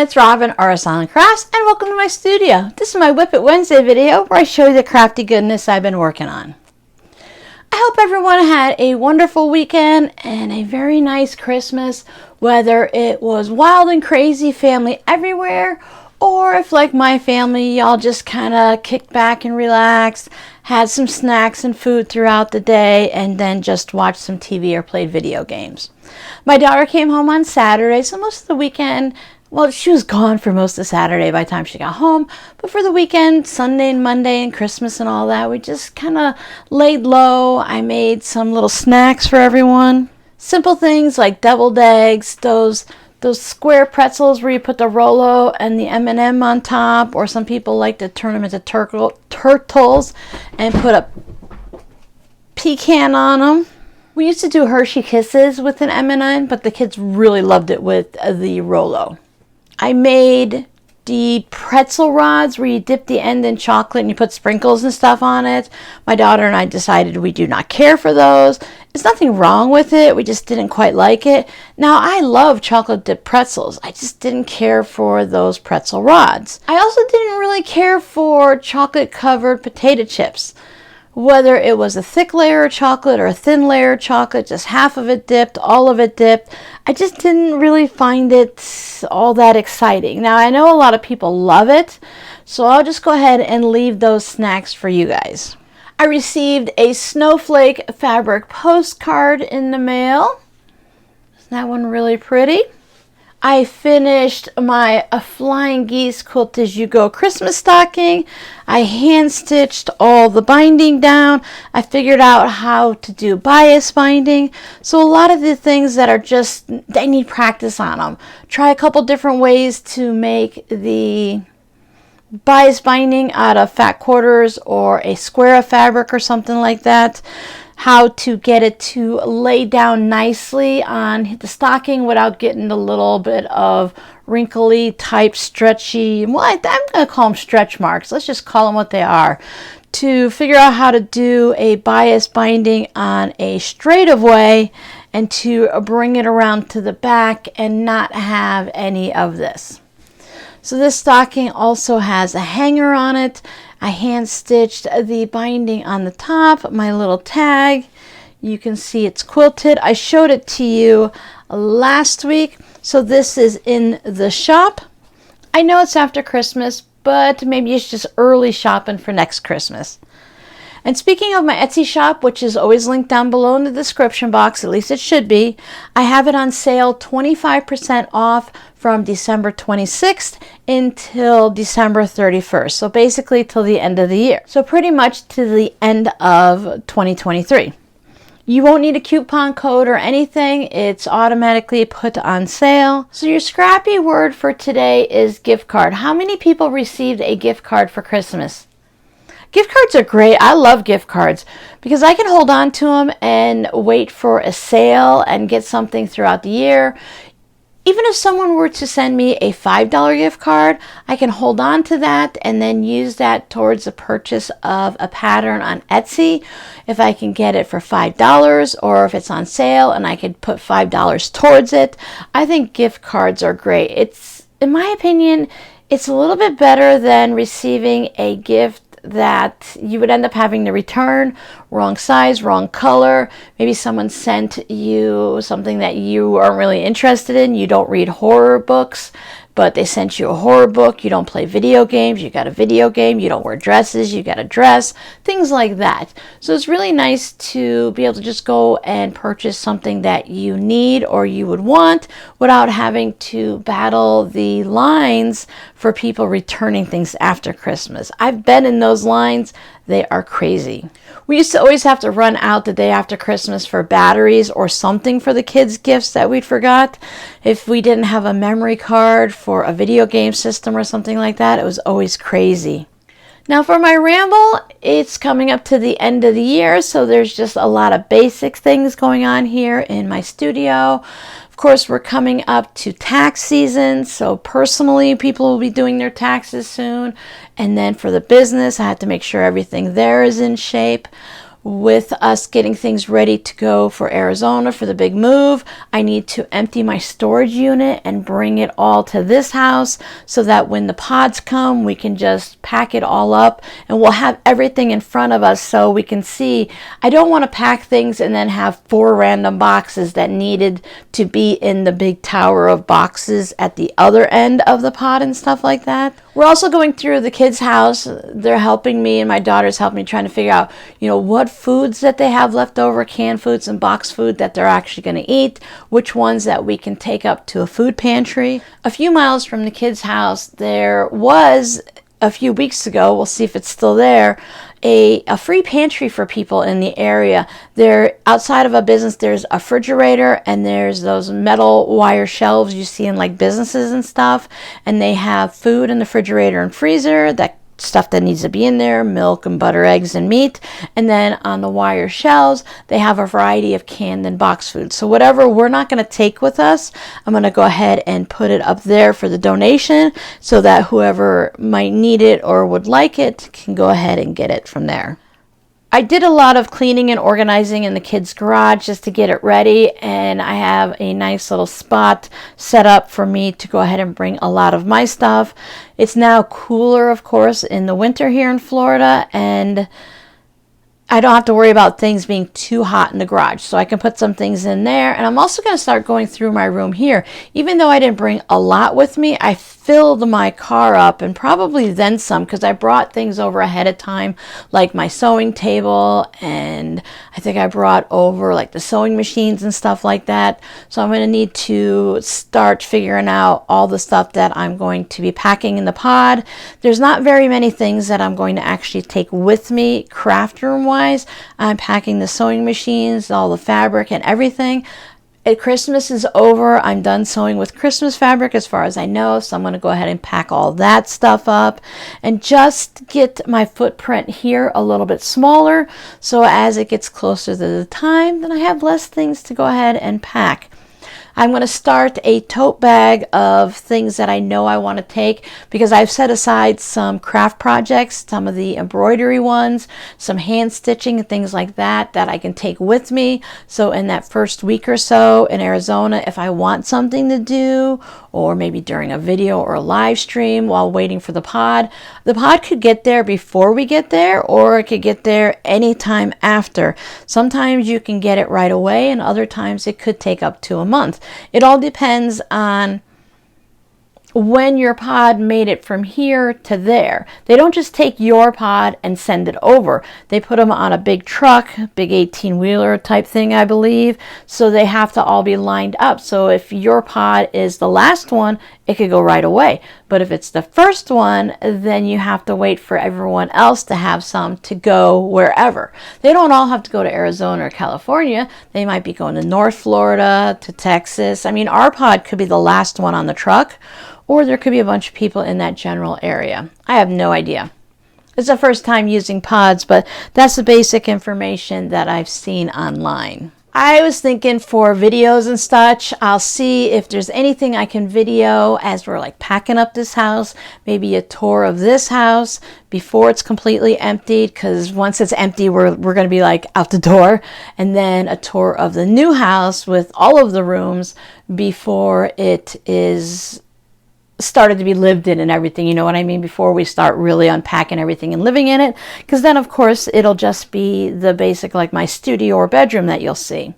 it's Robin, Artist on Crafts, and welcome to my studio. This is my Whip It Wednesday video where I show you the crafty goodness I've been working on. I hope everyone had a wonderful weekend and a very nice Christmas, whether it was wild and crazy family everywhere, or if like my family, y'all just kind of kicked back and relaxed, had some snacks and food throughout the day, and then just watched some TV or played video games. My daughter came home on Saturday, so most of the weekend, well, she was gone for most of Saturday by the time she got home, but for the weekend, Sunday and Monday and Christmas and all that, we just kind of laid low. I made some little snacks for everyone. Simple things like deviled eggs, those square pretzels where you put the Rolo and the M&M on top, or some people like to turn them into turtles and put a pecan on them. We used to do Hershey Kisses with an M&M, but the kids really loved it with the Rolo. I made the pretzel rods where you dip the end in chocolate and you put sprinkles and stuff on it. My daughter and I decided we do not care for those. There's nothing wrong with it. We just didn't quite like it. Now, I love chocolate dipped pretzels. I just didn't care for those pretzel rods. I also didn't really care for chocolate covered potato chips. Whether it was a thick layer of chocolate or a thin layer of chocolate, just half of it dipped, all of it dipped, I just didn't really find it all that exciting. Now, I know a lot of people love it, so I'll just go ahead and leave those snacks for you guys. I received a snowflake fabric postcard in the mail. Isn't that one really pretty? I finished my Flying Geese Quilt As You Go Christmas stocking. I hand stitched all the binding down. I figured out how to do bias binding. So a lot of the things that are just, they need practice on them. Try a couple different ways to make the bias binding out of fat quarters or a square of fabric or something like that. How to get it to lay down nicely on the stocking without getting a little bit of wrinkly type stretchy, well, I'm going to call them stretch marks. Let's just call them what they are. To figure out how to do a bias binding on a straightaway and to bring it around to the back and not have any of this. So this stocking also has a hanger on it. I hand stitched the binding on the top, my little tag. You can see it's quilted. I showed it to you last week. So this is in the shop. I know it's after Christmas, but maybe it's just early shopping for next Christmas. And speaking of my Etsy shop, which is always linked down below in the description box, at least it should be, I have it on sale 25% off from December 26th until December 31st. So basically till the end of the year. So pretty much to the end of 2023. You won't need a coupon code or anything. It's automatically put on sale. So your scrappy word for today is gift card. How many people received a gift card for Christmas? Gift cards are great. I love gift cards because I can hold on to them and wait for a sale and get something throughout the year. Even if someone were to send me a $5 gift card, I can hold on to that and then use that towards the purchase of a pattern on Etsy. If I can get it for $5 or if it's on sale and I could put $5 towards it, I think gift cards are great. It's, in my opinion, it's a little bit better than receiving a gift that you would end up having to return. Wrong size, wrong color. Maybe someone sent you something that you aren't really interested in. You don't read horror books, but they sent you a horror book. You don't play video games. You got a video game. You don't wear dresses. You got a dress. Things like that. So it's really nice to be able to just go and purchase something that you need or you would want without having to battle the lines for people returning things after Christmas. I've been in those lines. They are crazy. We used to always have to run out the day after Christmas for batteries or something for the kids' gifts that we'd forgot. If we didn't have a memory card for a video game system or something like that, it was always crazy. Now for my ramble, it's coming up to the end of the year, so there's just a lot of basic things going on here in my studio. Of course, we're coming up to tax season, so personally, people will be doing their taxes soon. And then for the business, I have to make sure everything there is in shape. with us getting things ready to go for Arizona for the big move, I need to empty my storage unit and bring it all to this house so that when the pods come, we can just pack it all up and we'll have everything in front of us so we can see. I don't want to pack things and then have 4 random boxes that needed to be in the big tower of boxes at the other end of the pod and stuff like that. We're also going through the kids' house. They're helping me and my daughter's helping me trying to figure out, what foods that they have left over, canned foods and box food that they're actually going to eat, which ones that we can take up to a food pantry. A few miles from the kids' house, there was, a few weeks ago, we'll see if it's still there, a free pantry for people in the area. There, outside of a business, there's a refrigerator and there's those metal wire shelves you see in like businesses and stuff, and they have food in the refrigerator and freezer, that stuff that needs to be in there, milk and butter, eggs and meat. And then on the wire shelves, they have a variety of canned and box food. So whatever we're not going to take with us, I'm going to go ahead and put it up there for the donation so that whoever might need it or would like it can go ahead and get it from there. I did a lot of cleaning and organizing in the kids' garage just to get it ready, and I have a nice little spot set up for me to go ahead and bring a lot of my stuff. It's now cooler, of course, in the winter here in Florida, and I don't have to worry about things being too hot in the garage, so I can put some things in there. And I'm also going to start going through my room here. Even though I didn't bring a lot with me, I filled my car up and probably then some, because I brought things over ahead of time, like my sewing table, and I think I brought over like the sewing machines and stuff like that. So I'm going to need to start figuring out all the stuff that I'm going to be packing in the pod. There's not very many things that I'm going to actually take with me craft room wise. I'm packing the sewing machines, all the fabric and everything. Christmas is over. I'm done sewing with Christmas fabric as far as I know, so I'm going to go ahead and pack all that stuff up and just get my footprint here a little bit smaller, so as it gets closer to the time, then I have less things to go ahead and pack. I'm going to start a tote bag of things that I know I want to take, because I've set aside some craft projects, some of the embroidery ones, some hand stitching and things like that I can take with me. So in that first week or so in Arizona, if I want something to do, or maybe during a video or a live stream while waiting for the pod could get there before we get there, or it could get there anytime after. Sometimes you can get it right away, and other times it could take up to a month. It all depends on when your pod made it from here to there. They don't just take your pod and send it over. They put them on a big truck, big 18-wheeler type thing, I believe. So they have to all be lined up. So if your pod is the last one, it could go right away. But if it's the first one, then you have to wait for everyone else to have some to go wherever. They don't all have to go to Arizona or California. They might be going to North Florida, to Texas. I mean, our pod could be the last one on the truck, or there could be a bunch of people in that general area. I have no idea. It's the first time using pods, but that's the basic information that I've seen online. I was thinking for videos and such, I'll see if there's anything I can video as we're like packing up this house, maybe a tour of this house before it's completely emptied, because once it's empty, we're going to be like out the door, and then a tour of the new house with all of the rooms before it is started to be lived in and everything, you know what I mean, before we start really unpacking everything and living in it, because then of course it'll just be the basic like my studio or bedroom that you'll see.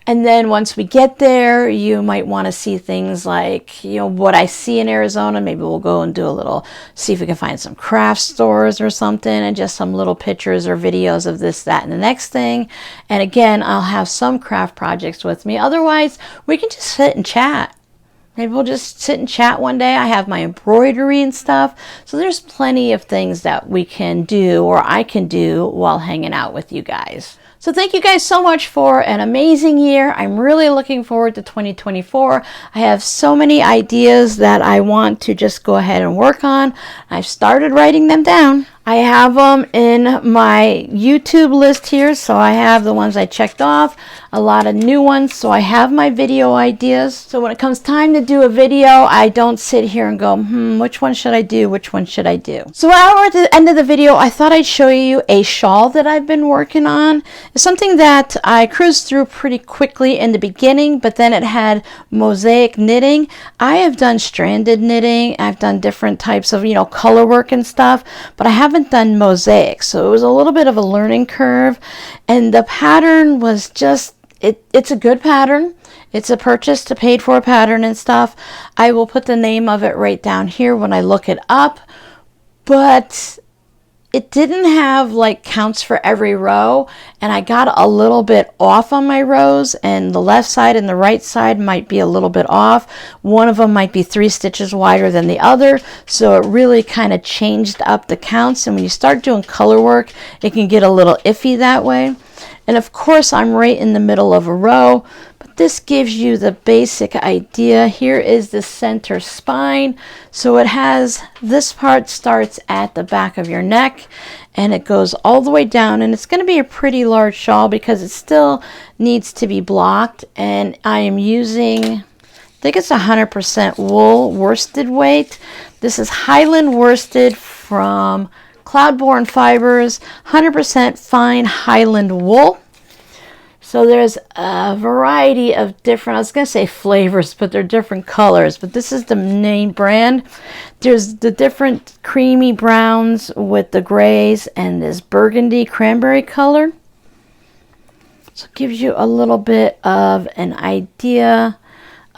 And then once we get there, you might want to see things like, what I see in Arizona. Maybe we'll go and do a little, see if we can find some craft stores or something, and just some little pictures or videos of this, that, and the next thing. And again, I'll have some craft projects with me. Otherwise, we can just sit and chat. Maybe we'll just sit and chat one day. I have my embroidery and stuff. So there's plenty of things that we can do, or I can do, while hanging out with you guys. So thank you guys so much for an amazing year. I'm really looking forward to 2024. I have so many ideas that I want to just go ahead and work on. I've started writing them down. I have them in my YouTube list here, so I have the ones I checked off, a lot of new ones, so I have my video ideas. So when it comes time to do a video, I don't sit here and go, which one should I do? Which one should I do? So while we're at the end of the video, I thought I'd show you a shawl that I've been working on. It's something that I cruised through pretty quickly in the beginning, but then it had mosaic knitting. I have done stranded knitting. I've done different types of, color work and stuff, but I haven't done mosaic, so it was a little bit of a learning curve. And the pattern was just, it's a good pattern. It's a purchase to paid for pattern and stuff. I will put the name of it right down here when I look it up, but it didn't have like counts for every row, and I got a little bit off on my rows, and the left side and the right side might be a little bit off. One of them might be 3 stitches wider than the other, so it really kind of changed up the counts. And when you start doing color work, it can get a little iffy that way. And of course, I'm right in the middle of a row, but this gives you the basic idea. Here is the center spine. So it has, this part starts at the back of your neck and it goes all the way down, and it's going to be a pretty large shawl because it still needs to be blocked. And I am using, I think it's 100% wool worsted weight. This is Highland worsted from Cloudborne Fibers, 100% fine Highland wool. So there's a variety of different, I was going to say flavors, but they're different colors. But this is the main brand. There's the different creamy browns with the grays and this burgundy cranberry color. So it gives you a little bit of an idea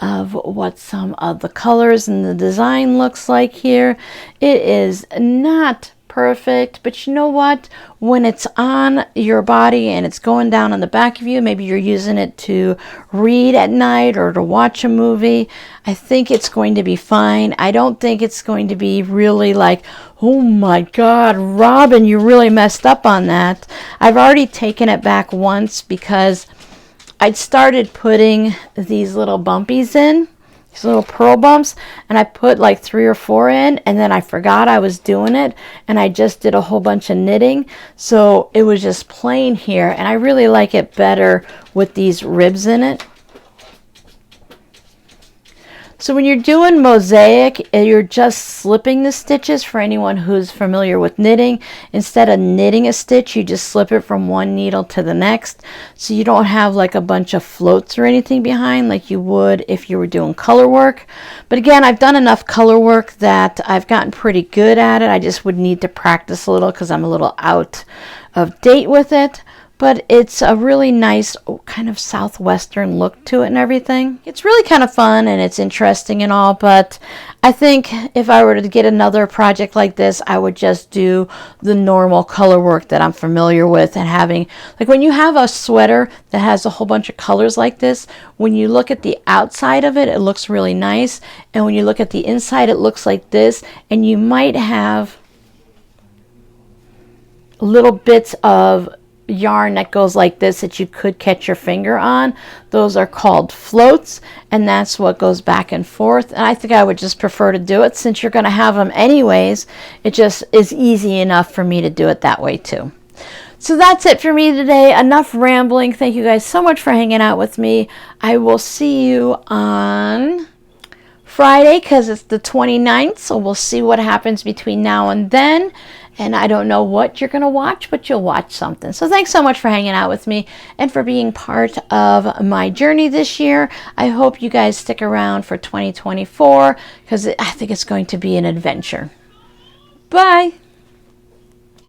of what some of the colors and the design looks like here. It is not perfect, but you know what, when it's on your body and it's going down on the back of you, maybe you're using it to read at night or to watch a movie, I think it's going to be fine. I don't think it's going to be really like, oh my God, Robin, you really messed up on that. I've already taken it back once because I'd started putting these little bumpies in, these little pearl bumps, and I put like 3 or 4 in, and then I forgot I was doing it, and I just did a whole bunch of knitting, so it was just plain here, and I really like it better with these ribs in it. So when you're doing mosaic, you're just slipping the stitches. For anyone who's familiar with knitting, instead of knitting a stitch, you just slip it from one needle to the next, so you don't have like a bunch of floats or anything behind like you would if you were doing color work. But again, I've done enough color work that I've gotten pretty good at it. I just would need to practice a little because I'm a little out of date with it. But it's a really nice kind of southwestern look to it and everything. It's really kind of fun and it's interesting and all, but I think if I were to get another project like this, I would just do the normal color work that I'm familiar with. And having, like when you have a sweater that has a whole bunch of colors like this, when you look at the outside of it, it looks really nice. And when you look at the inside, it looks like this. And you might have little bits of yarn that goes like this that you could catch your finger on. Those are called floats, and that's what goes back and forth. And I think I would just prefer to do it, since you're going to have them anyways. It just is easy enough for me to do it that way too. So that's it for me today. Enough rambling. Thank you guys so much for hanging out with me. I will see you on Friday because it's the 29th, so we'll see what happens between now and then. And I don't know what you're going to watch, but you'll watch something. So thanks so much for hanging out with me and for being part of my journey this year. I hope you guys stick around for 2024 because I think it's going to be an adventure. Bye.